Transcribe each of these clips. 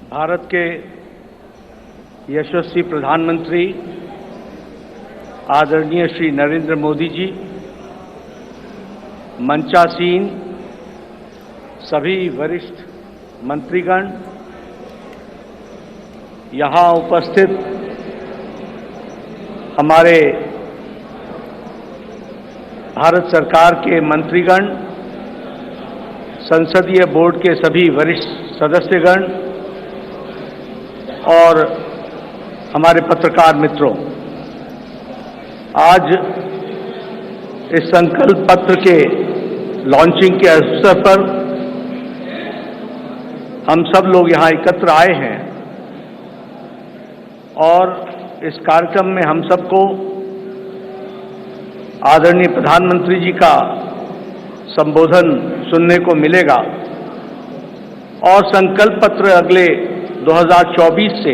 भारत के यशस्वी प्रधानमंत्री आदरणीय श्री नरेंद्र मोदी जी, मंचासीन सभी वरिष्ठ मंत्रीगण, यहाँ उपस्थित हमारे भारत सरकार के मंत्रीगण, संसदीय बोर्ड के सभी वरिष्ठ सदस्यगण और हमारे पत्रकार मित्रों, आज इस संकल्प पत्र के लॉन्चिंग के अवसर पर हम सब लोग यहाँ एकत्र आए हैं और इस कार्यक्रम में हम सबको आदरणीय प्रधानमंत्री जी का संबोधन सुनने को मिलेगा और संकल्प पत्र अगले 2024 से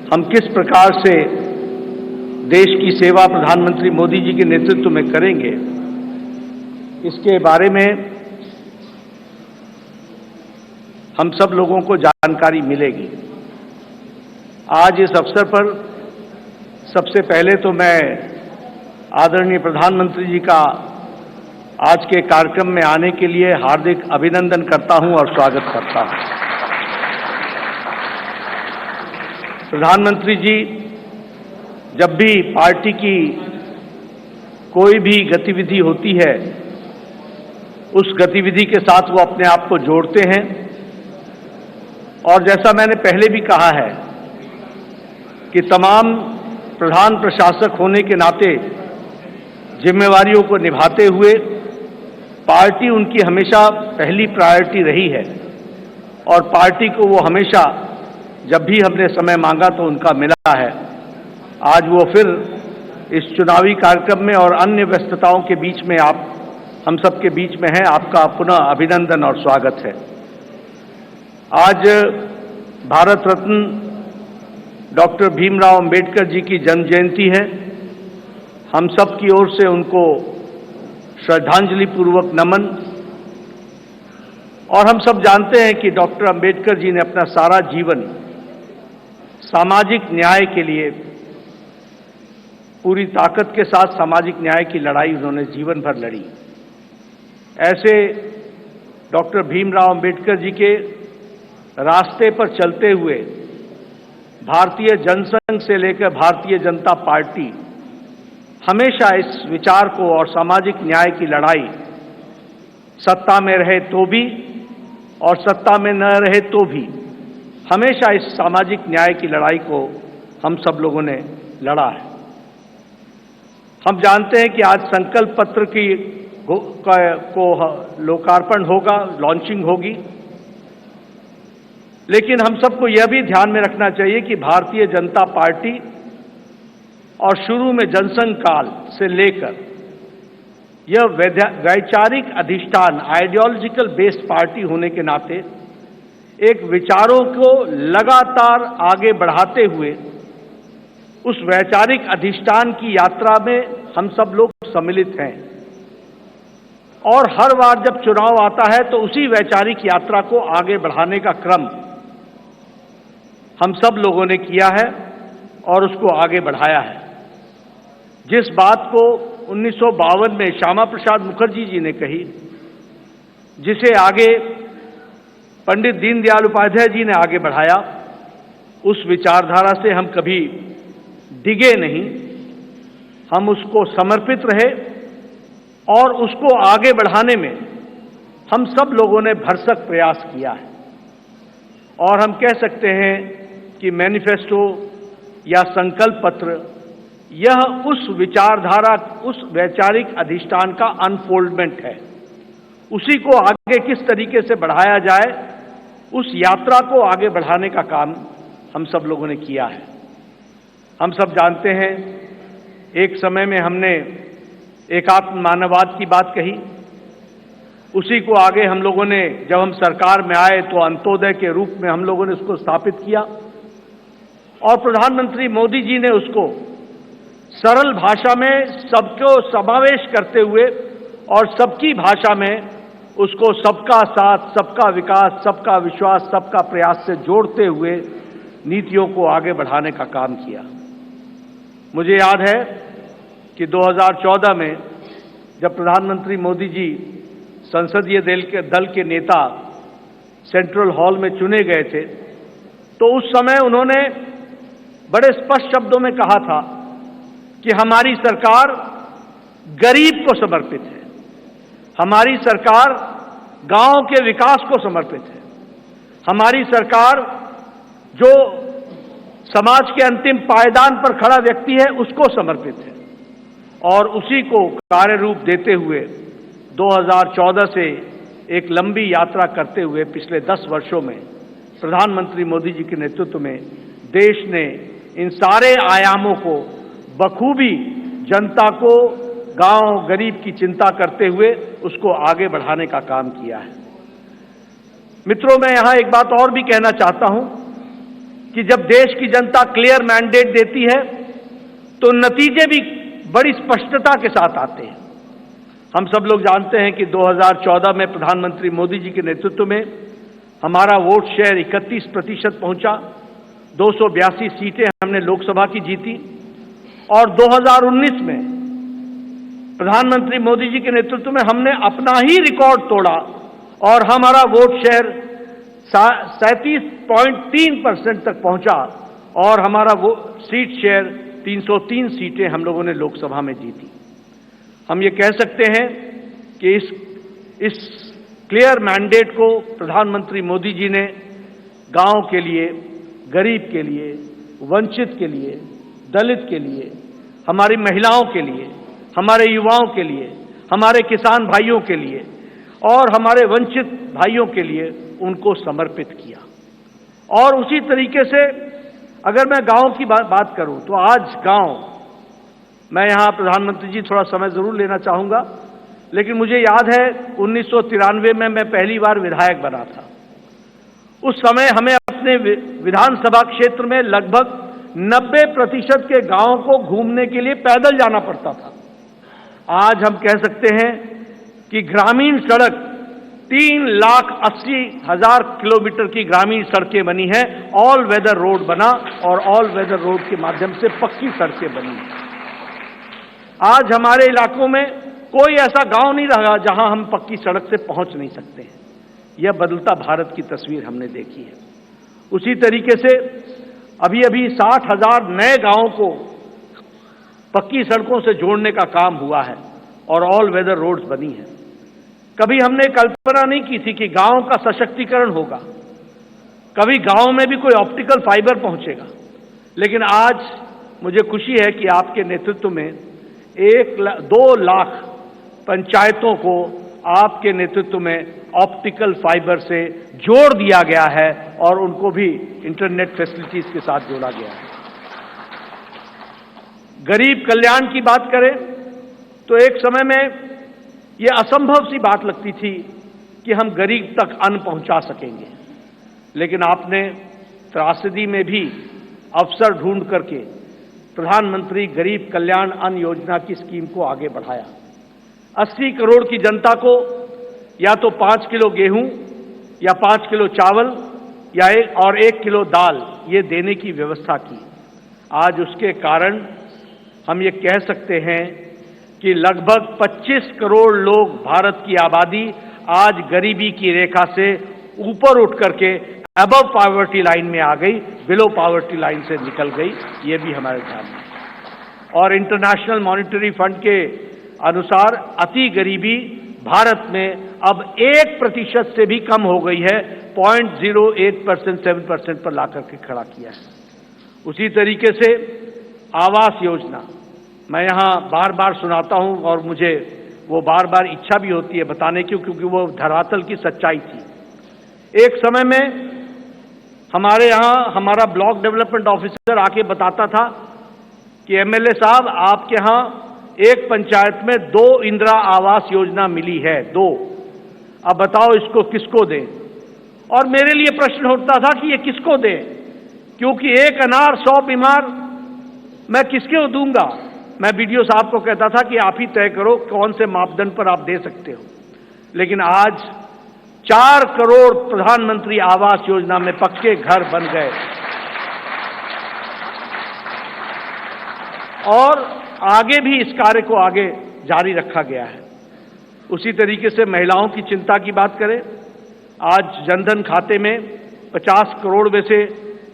हम किस प्रकार से देश की सेवा प्रधानमंत्री मोदी जी के नेतृत्व में करेंगे, इसके बारे में हम सब लोगों को जानकारी मिलेगी। आज इस अवसर पर सबसे पहले तो मैं आदरणीय प्रधानमंत्री जी का आज के कार्यक्रम में आने के लिए हार्दिक अभिनंदन करता हूं और स्वागत करता हूं। प्रधानमंत्री जी जब भी पार्टी की कोई भी गतिविधि होती है, उस गतिविधि के साथ वो अपने आप को जोड़ते हैं और जैसा मैंने पहले भी कहा है कि तमाम प्रधान प्रशासक होने के नाते जिम्मेवारियों को निभाते हुए पार्टी उनकी हमेशा पहली प्रायोरिटी रही है और पार्टी को वो हमेशा जब भी हमने समय मांगा तो उनका मिला है। आज वो फिर इस चुनावी कार्यक्रम में और अन्य व्यस्तताओं के बीच में आप हम सब के बीच में हैं। आपका पुनः अभिनंदन और स्वागत है। आज भारत रत्न डॉक्टर भीमराव अंबेडकर जी की जन्म जयंती है। हम सब की ओर से उनको श्रद्धांजलि पूर्वक नमन। और हम सब जानते हैं कि डॉक्टर अंबेडकर जी ने अपना सारा जीवन सामाजिक न्याय के लिए पूरी ताकत के साथ सामाजिक न्याय की लड़ाई उन्होंने जीवन भर लड़ी। ऐसे डॉक्टर भीमराव अंबेडकर जी के रास्ते पर चलते हुए भारतीय जनसंघ से लेकर भारतीय जनता पार्टी हमेशा इस विचार को और सामाजिक न्याय की लड़ाई सत्ता में रहे तो भी और सत्ता में न रहे तो भी हमेशा इस सामाजिक न्याय की लड़ाई को हम सब लोगों ने लड़ा है। हम जानते हैं कि आज संकल्प पत्र को लोकार्पण होगा, लॉन्चिंग होगी, लेकिन हम सबको यह भी ध्यान में रखना चाहिए कि भारतीय जनता पार्टी और शुरू में जनसंघ काल से लेकर यह वैचारिक अधिष्ठान आइडियोलॉजिकल बेस्ड पार्टी होने के नाते एक विचारों को लगातार आगे बढ़ाते हुए उस वैचारिक अधिष्ठान की यात्रा में हम सब लोग सम्मिलित हैं और हर बार जब चुनाव आता है तो उसी वैचारिक यात्रा को आगे बढ़ाने का क्रम हम सब लोगों ने किया है और उसको आगे बढ़ाया है। जिस बात को 1952 में श्यामा प्रसाद मुखर्जी जी ने कही, जिसे आगे पंडित दीनदयाल उपाध्याय जी ने आगे बढ़ाया, उस विचारधारा से हम कभी डिगे नहीं, हम उसको समर्पित रहे और उसको आगे बढ़ाने में हम सब लोगों ने भरसक प्रयास किया है। और हम कह सकते हैं कि मैनिफेस्टो या संकल्प पत्र यह उस विचारधारा, उस वैचारिक अधिष्ठान का अनफोल्डमेंट है। उसी को आगे किस तरीके से बढ़ाया जाए, उस यात्रा को आगे बढ़ाने का काम हम सब लोगों ने किया है। हम सब जानते हैं एक समय में हमने एकात्म मानववाद की बात कही, उसी को आगे हम लोगों ने जब हम सरकार में आए तो अंत्योदय के रूप में हम लोगों ने उसको स्थापित किया और प्रधानमंत्री मोदी जी ने उसको सरल भाषा में सबको समावेश करते हुए और सबकी भाषा में उसको सबका साथ, सबका विकास, सबका विश्वास, सबका प्रयास से जोड़ते हुए नीतियों को आगे बढ़ाने का काम किया। मुझे याद है कि 2014 में जब प्रधानमंत्री मोदी जी संसदीय दल के नेता सेंट्रल हॉल में चुने गए थे, तो उस समय उन्होंने बड़े स्पष्ट शब्दों में कहा था कि हमारी सरकार गरीब को समर्पित है, हमारी सरकार गांव के विकास को समर्पित है, हमारी सरकार जो समाज के अंतिम पायदान पर खड़ा व्यक्ति है उसको समर्पित है। और उसी को कार्य रूप देते हुए 2014 से एक लंबी यात्रा करते हुए पिछले 10 वर्षों में प्रधानमंत्री मोदी जी के नेतृत्व में देश ने इन सारे आयामों को बखूबी जनता को, गांव गरीब की चिंता करते हुए उसको आगे बढ़ाने का काम किया है। मित्रों, मैं यहां एक बात और भी कहना चाहता हूं कि जब देश की जनता क्लियर मैंडेट देती है तो नतीजे भी बड़ी स्पष्टता के साथ आते हैं। हम सब लोग जानते हैं कि 2014 में प्रधानमंत्री मोदी जी के नेतृत्व में हमारा वोट शेयर 31% पहुंचा, 282 सीटें हमने लोकसभा की जीती। और 2019 में प्रधानमंत्री मोदी जी के नेतृत्व में हमने अपना ही रिकॉर्ड तोड़ा और हमारा वोट शेयर 37.3% तक पहुंचा और हमारा वो सीट शेयर 303 सीटें हम लोगों ने लोकसभा में जीती। हम ये कह सकते हैं कि इस क्लियर मैंडेट को प्रधानमंत्री मोदी जी ने गांव के लिए, गरीब के लिए, वंचित के लिए, दलित के लिए, हमारी महिलाओं के लिए, हमारे युवाओं के लिए, हमारे किसान भाइयों के लिए और हमारे वंचित भाइयों के लिए उनको समर्पित किया। और उसी तरीके से अगर मैं गांव की बात करूं तो आज गांव, मैं यहां प्रधानमंत्री जी थोड़ा समय जरूर लेना चाहूंगा, लेकिन मुझे याद है 1993 में मैं पहली बार विधायक बना था। उस समय हमें अपने विधानसभा क्षेत्र में लगभग 90% के गांवों को घूमने के लिए पैदल जाना पड़ता था। आज हम कह सकते हैं कि ग्रामीण सड़क 3,80,000 किलोमीटर की ग्रामीण सड़कें बनी हैं, ऑल वेदर रोड बना और ऑल वेदर रोड के माध्यम से पक्की सड़कें बनी हैं। आज हमारे इलाकों में कोई ऐसा गांव नहीं रहा जहां हम पक्की सड़क से पहुंच नहीं सकते हैं। यह बदलता भारत की तस्वीर हमने देखी है। उसी तरीके से अभी 60,000 नए गांवों को पक्की सड़कों से जोड़ने का काम हुआ है और ऑल वेदर रोड्स बनी हैं। कभी हमने कल्पना नहीं की थी कि गांव का सशक्तिकरण होगा, कभी गांव में भी कोई ऑप्टिकल फाइबर पहुंचेगा, लेकिन आज मुझे खुशी है कि आपके नेतृत्व में 2 लाख पंचायतों को आपके नेतृत्व में ऑप्टिकल फाइबर से जोड़ दिया गया है और उनको भी इंटरनेट फैसिलिटीज के साथ जोड़ा गया है। गरीब कल्याण की बात करें तो एक समय में यह असंभव सी बात लगती थी कि हम गरीब तक अन्न पहुंचा सकेंगे, लेकिन आपने त्रासदी में भी अवसर ढूंढ करके प्रधानमंत्री गरीब कल्याण अन्न योजना की स्कीम को आगे बढ़ाया। 80 करोड़ की जनता को या तो 5 किलो गेहूं या 5 किलो चावल या 1 किलो दाल ये देने की व्यवस्था की। आज उसके कारण हम ये कह सकते हैं कि लगभग 25 करोड़ लोग, भारत की आबादी आज गरीबी की रेखा से ऊपर उठ करके अबव पॉवर्टी लाइन में आ गई, बिलो पॉवर्टी लाइन से निकल गई। ये भी हमारे ध्यान में। और इंटरनेशनल मॉनिटरी फंड के अनुसार अति गरीबी भारत में अब 1% से भी कम हो गई है, 0.08% 7% पर लाकर के खड़ा किया है। उसी तरीके से आवास योजना मैं यहां बार बार सुनाता हूं और मुझे वो बार बार इच्छा भी होती है बताने की, क्योंकि वो धरातल की सच्चाई थी। एक समय में हमारे यहां हमारा ब्लॉक डेवलपमेंट ऑफिसर आके बताता था कि एमएलए साहब आपके यहां एक पंचायत में 2 इंदिरा आवास योजना मिली है, 2, अब बताओ इसको किसको दें। और मेरे लिए प्रश्न उठता था कि ये किसको दें, क्योंकि एक अनार 100 बीमार मैं किसके दूंगा। मैं बीडीओ साहब को कहता था कि आप ही तय करो कौन से मापदंड पर आप दे सकते हो। लेकिन आज 4 करोड़ प्रधानमंत्री आवास योजना में पक्के घर बन गए और आगे भी इस कार्य को आगे जारी रखा गया है। उसी तरीके से महिलाओं की चिंता की बात करें, आज जनधन खाते में 50 करोड़ में से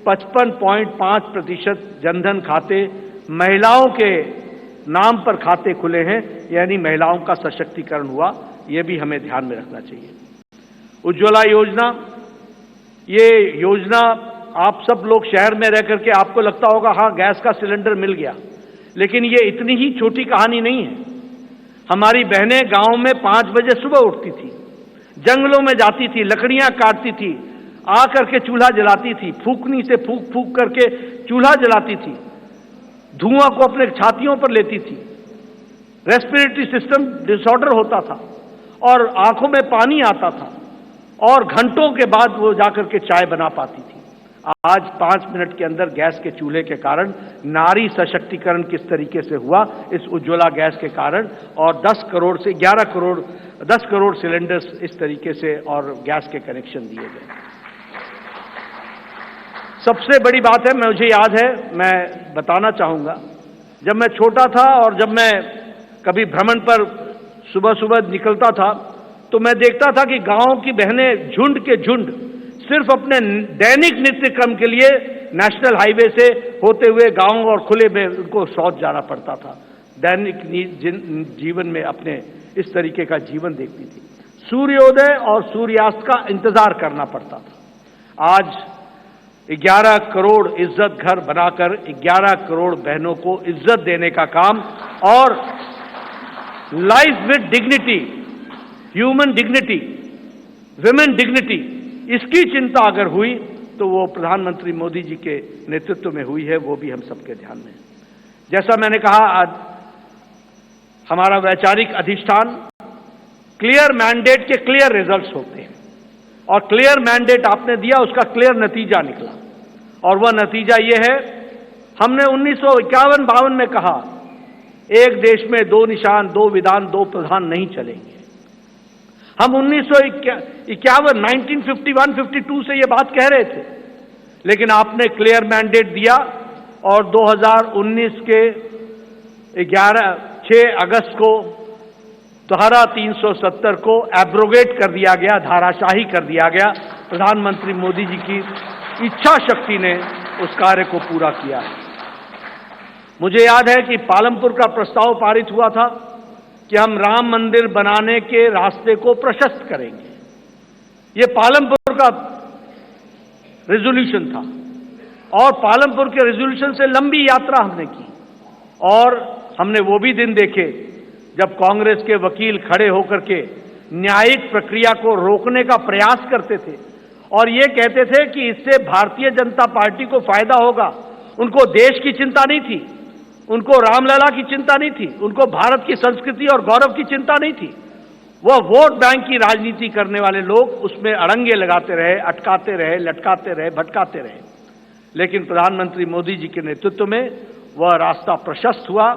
55.5% जनधन खाते महिलाओं के नाम पर खाते खुले हैं, यानी महिलाओं का सशक्तिकरण हुआ। यह भी हमें ध्यान में रखना चाहिए। उज्ज्वला योजना, ये योजना आप सब लोग शहर में रह करके आपको लगता होगा हाँ गैस का सिलेंडर मिल गया, लेकिन ये इतनी ही छोटी कहानी नहीं है। हमारी बहनें गांव में 5 बजे सुबह उठती थी, जंगलों में जाती थी, लकड़ियां काटती थी, आ करके चूल्हा जलाती थी, फूकनी से फूक फूक करके चूल्हा जलाती थी, धुआं को अपने छातियों पर लेती थी, रेस्पिरेटरी सिस्टम डिसऑर्डर होता था और आंखों में पानी आता था और घंटों के बाद वो जाकर के चाय बना पाती थी। आज 5 मिनट के अंदर गैस के चूल्हे के कारण नारी सशक्तिकरण किस तरीके से हुआ, इस उज्ज्वला गैस के कारण, और 10 करोड़ से 11 करोड़ 10 करोड़ सिलेंडर्स इस तरीके से और गैस के कनेक्शन दिए गए। सबसे बड़ी बात है, मुझे याद है, मैं बताना चाहूंगा, जब मैं छोटा था और जब मैं कभी भ्रमण पर सुबह सुबह निकलता था तो मैं देखता था कि गांव की बहनें झुंड के झुंड सिर्फ अपने दैनिक नित्य क्रम के लिए नेशनल हाईवे से होते हुए गांव और खुले में उनको शौच जाना पड़ता था। दैनिक जीवन में अपने इस तरीके का जीवन देखती थी। सूर्योदय और सूर्यास्त का इंतजार करना पड़ता था। आज 11 करोड़ इज्जत घर बनाकर 11 करोड़ बहनों को इज्जत देने का काम और life with dignity, human dignity, women dignity, इसकी चिंता अगर हुई तो वो प्रधानमंत्री मोदी जी के नेतृत्व में हुई है, वो भी हम सबके ध्यान में है। जैसा मैंने कहा, आज हमारा वैचारिक अधिष्ठान, क्लियर मैंडेट के क्लियर रिजल्ट्स होते हैं और क्लियर मैंडेट आपने दिया, उसका क्लियर नतीजा निकला और वह नतीजा ये है, हमने 1951-52 में कहा एक देश में 2 निशान, 2 विधान, 2 प्रधान नहीं चलेंगे। हम 1951-52 से ये बात कह रहे थे, लेकिन आपने क्लियर मैंडेट दिया और 2019 के 6 अगस्त को धारा 370 को एब्रोगेट कर दिया गया, धाराशाही कर दिया गया। प्रधानमंत्री मोदी जी की इच्छा शक्ति ने उस कार्य को पूरा किया है। मुझे याद है कि पालमपुर का प्रस्ताव पारित हुआ था कि हम राम मंदिर बनाने के रास्ते को प्रशस्त करेंगे। ये पालमपुर का रेजोल्यूशन था और पालमपुर के रेजोल्यूशन से लंबी यात्रा हमने की और हमने वो भी दिन देखे जब कांग्रेस के वकील खड़े होकर के न्यायिक प्रक्रिया को रोकने का प्रयास करते थे और ये कहते थे कि इससे भारतीय जनता पार्टी को फायदा होगा। उनको देश की चिंता नहीं थी, उनको रामलला की चिंता नहीं थी, उनको भारत की संस्कृति और गौरव की चिंता नहीं थी। वह वोट बैंक की राजनीति करने वाले लोग उसमें अड़ंगे लगाते रहे, अटकाते रहे, लटकाते रहे, भटकाते रहे। लेकिन प्रधानमंत्री मोदी जी के नेतृत्व में वह रास्ता प्रशस्त हुआ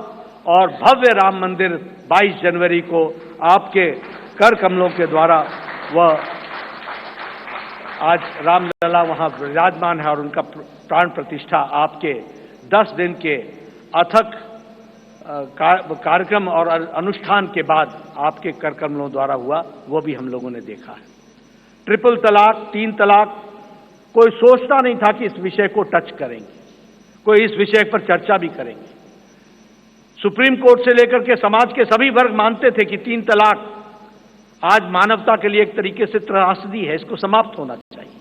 और भव्य राम मंदिर 22 जनवरी को आपके कर कमलों के द्वारा वह आज रामलला वहां विराजमान है और उनका प्राण प्रतिष्ठा आपके 10 दिन के अथक कार्यक्रम और अनुष्ठान के बाद आपके कर कमलों द्वारा हुआ, वो भी हम लोगों ने देखा है। ट्रिपल तलाक, 3 तलाक, कोई सोचता नहीं था कि इस विषय को टच करेंगे, कोई इस विषय पर चर्चा भी करेंगे। सुप्रीम कोर्ट से लेकर के समाज के सभी वर्ग मानते थे कि 3 तलाक आज मानवता के लिए एक तरीके से त्रासदी है, इसको समाप्त होना चाहिए।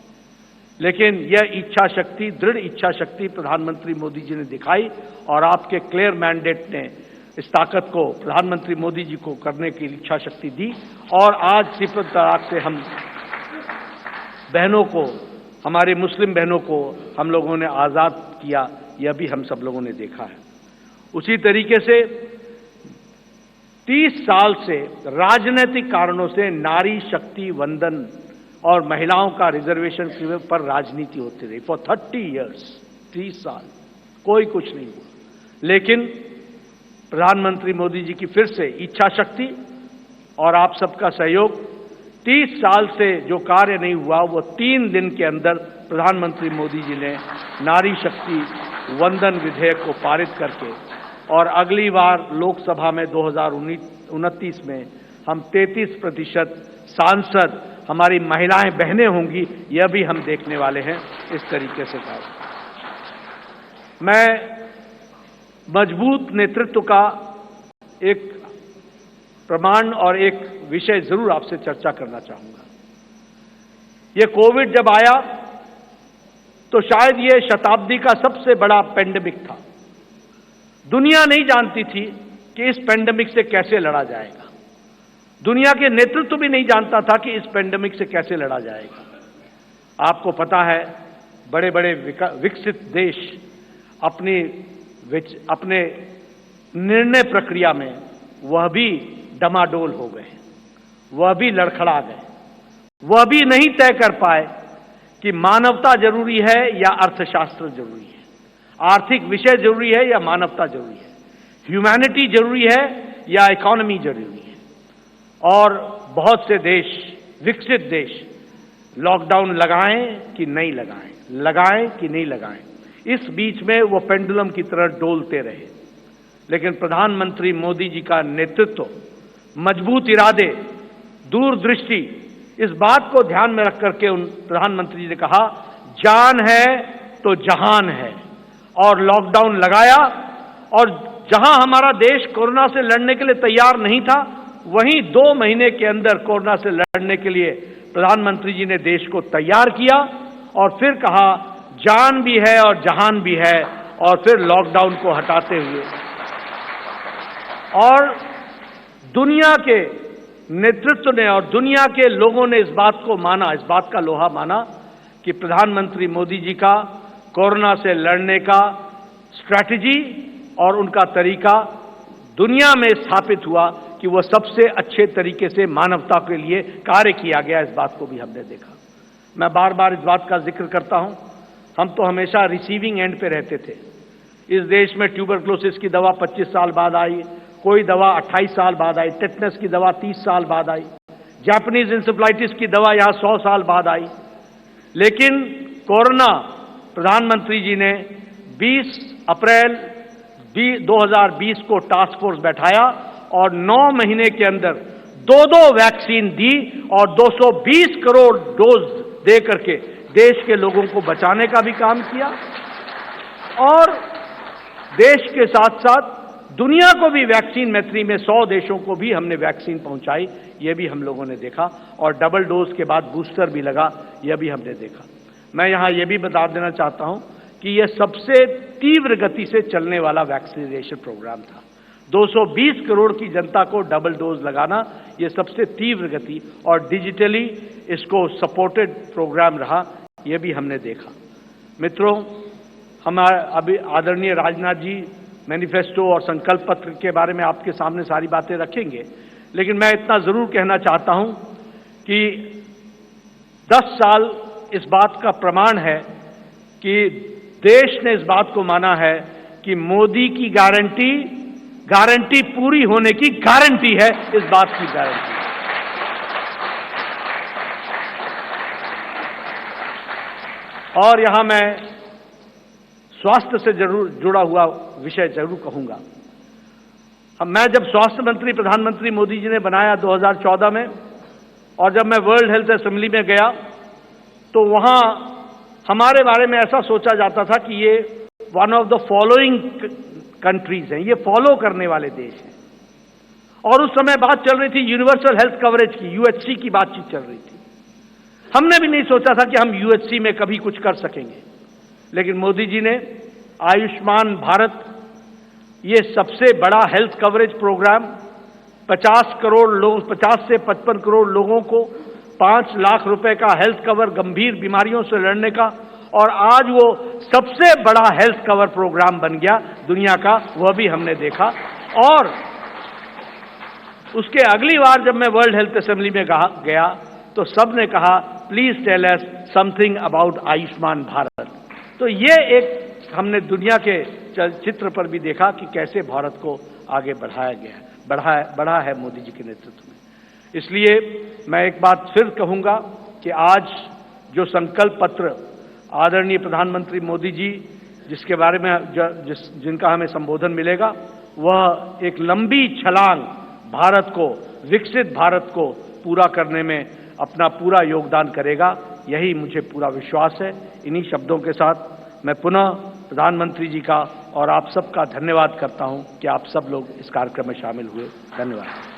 लेकिन यह इच्छा शक्ति, दृढ़ इच्छा शक्ति प्रधानमंत्री मोदी जी ने दिखाई और आपके क्लियर मैंडेट ने इस ताकत को प्रधानमंत्री मोदी जी को करने की इच्छा शक्ति दी और आज ट्रिपल तलाक से हम बहनों को, हमारे मुस्लिम बहनों को हम लोगों ने आजाद किया, यह भी हम सब लोगों ने देखा है। उसी तरीके से 30 साल से राजनीतिक कारणों से नारी शक्ति वंदन और महिलाओं का रिजर्वेशन पर राजनीति होती रही फॉर 30 इयर्स, 30 साल कोई कुछ नहीं हुआ। लेकिन प्रधानमंत्री मोदी जी की फिर से इच्छा शक्ति और आप सबका सहयोग 30 साल से जो कार्य नहीं हुआ वो 3 दिन के अंदर प्रधानमंत्री मोदी जी ने नारी शक्ति वंदन विधेयक को पारित करके, और अगली बार लोकसभा में 2029 में हम 33% सांसद हमारी महिलाएं बहनें होंगी, यह भी हम देखने वाले हैं। इस तरीके से कार्य मैं मजबूत नेतृत्व का एक प्रमाण और एक विषय जरूर आपसे चर्चा करना चाहूंगा। ये कोविड जब आया तो शायद ये शताब्दी का सबसे बड़ा पेंडेमिक था। दुनिया नहीं जानती थी कि इस पेंडेमिक से कैसे लड़ा जाएगा। दुनिया के नेतृत्व भी नहीं जानता था कि इस पेंडेमिक से कैसे लड़ा जाएगा। आपको पता है, बड़े बड़े विकसित देश अपने निर्णय प्रक्रिया में वह भी डमाडोल हो गए, वह भी लड़खड़ा गए, वह भी नहीं तय कर पाए कि मानवता जरूरी है या अर्थशास्त्र जरूरी है, आर्थिक विषय जरूरी है या मानवता जरूरी है, ह्यूमैनिटी जरूरी है या इकोनॉमी जरूरी है। और बहुत से देश, विकसित देश, लॉकडाउन लगाएं कि नहीं लगाएं, लगाएं कि नहीं लगाएं, इस बीच में वो पेंडुलम की तरह डोलते रहे। लेकिन प्रधानमंत्री मोदी जी का नेतृत्व, मजबूत इरादे, दूरदृष्टि, इस बात को ध्यान में रख करके उन प्रधानमंत्री जी ने कहा, जान है तो जहान है, और लॉकडाउन लगाया। और जहां हमारा देश कोरोना से लड़ने के लिए तैयार नहीं था, वहीं 2 महीने के अंदर कोरोना से लड़ने के लिए प्रधानमंत्री जी ने देश को तैयार किया, और फिर कहा जान भी है और जहान भी है, और फिर लॉकडाउन को हटाते हुए, और दुनिया के नेतृत्व ने और दुनिया के लोगों ने इस बात को माना, इस बात का लोहा माना कि प्रधानमंत्री मोदी जी का कोरोना से लड़ने का स्ट्रैटेजी और उनका तरीका दुनिया में स्थापित हुआ कि वह सबसे अच्छे तरीके से मानवता के लिए कार्य किया गया। इस बात को भी हमने देखा। मैं बार बार इस बात का जिक्र करता हूं, हम तो हमेशा रिसीविंग एंड पे रहते थे। इस देश में ट्यूबरक्लोसिस की दवा 25 साल बाद आई, कोई दवा 28 साल बाद आई, टेटनस की दवा 30 साल बाद आई, जापानीज इंसेफ्लाइटिस की दवा यहां 100 साल बाद आई। लेकिन कोरोना, प्रधानमंत्री जी ने 20 अप्रैल 2020 को टास्क फोर्स बैठाया और 9 महीने के अंदर 2 वैक्सीन दी और 220 करोड़ डोज दे करके देश के लोगों को बचाने का भी काम किया, और देश के साथ साथ दुनिया को भी वैक्सीन मैत्री में 100 देशों को भी हमने वैक्सीन पहुंचाई, यह भी हम लोगों ने देखा। और डबल डोज के बाद बूस्टर भी लगा, यह भी हमने देखा। मैं यहां यह भी बता देना चाहता हूं कि यह सबसे तीव्र गति से चलने वाला वैक्सीनेशन प्रोग्राम था। 220 करोड़ की जनता को डबल डोज लगाना, यह सबसे तीव्र गति और डिजिटली इसको सपोर्टेड प्रोग्राम रहा, यह भी हमने देखा। मित्रों, हमारे अभी आदरणीय राजनाथ जी मैनिफेस्टो और संकल्प पत्र के बारे में आपके सामने सारी बातें रखेंगे, लेकिन मैं इतना जरूर कहना चाहता हूं कि 10 साल इस बात का प्रमाण है कि देश ने इस बात को माना है कि मोदी की गारंटी पूरी होने की गारंटी है, इस बात की गारंटी। और यहां मैं स्वास्थ्य से जरूर जुड़ा हुआ विषय जरूर कहूंगा। मैं जब स्वास्थ्य मंत्री प्रधानमंत्री मोदी जी ने बनाया 2014 में, और जब मैं वर्ल्ड हेल्थ असेंबली में गया तो वहां हमारे बारे में ऐसा सोचा जाता था कि ये one of the following countries हैं, ये फॉलो करने वाले देश हैं। और उस समय बात चल रही थी यूनिवर्सल हेल्थ कवरेज की, यूएचसी की बातचीत चल रही थी। हमने भी नहीं सोचा था कि हम यूएचसी में कभी कुछ कर सकेंगे, लेकिन मोदी जी ने आयुष्मान भारत, ये सबसे बड़ा हेल्थ कवरेज प्रोग्राम, 50 से 55 करोड़ लोगों को 5 लाख रुपए का हेल्थ कवर गंभीर बीमारियों से लड़ने का, और आज वो सबसे बड़ा हेल्थ कवर प्रोग्राम बन गया दुनिया का, वह भी हमने देखा। और उसके अगली बार जब मैं वर्ल्ड हेल्थ असेंबली में गया तो सबने कहा please tell us something about Ayushman Bharat. तो ये एक हमने दुनिया के चित्र पर भी देखा कि कैसे भारत को आगे बढ़ाया गया, बढ़ा है मोदी जी के नेतृत्व में। इसलिए मैं एक बात फिर कहूंगा कि आज जो संकल्प पत्र आदरणीय प्रधानमंत्री मोदी जी जिसके बारे में जिनका हमें संबोधन मिलेगा, वह एक लंबी छलांग भारत को, विकसित भारत को पूरा करने में अपना पूरा योगदान करेगा, यही मुझे पूरा विश्वास है। इन्हीं शब्दों के साथ मैं पुनः प्रधानमंत्री जी का और आप सबका धन्यवाद करता हूं कि आप सब लोग इस कार्यक्रम में शामिल हुए। धन्यवाद।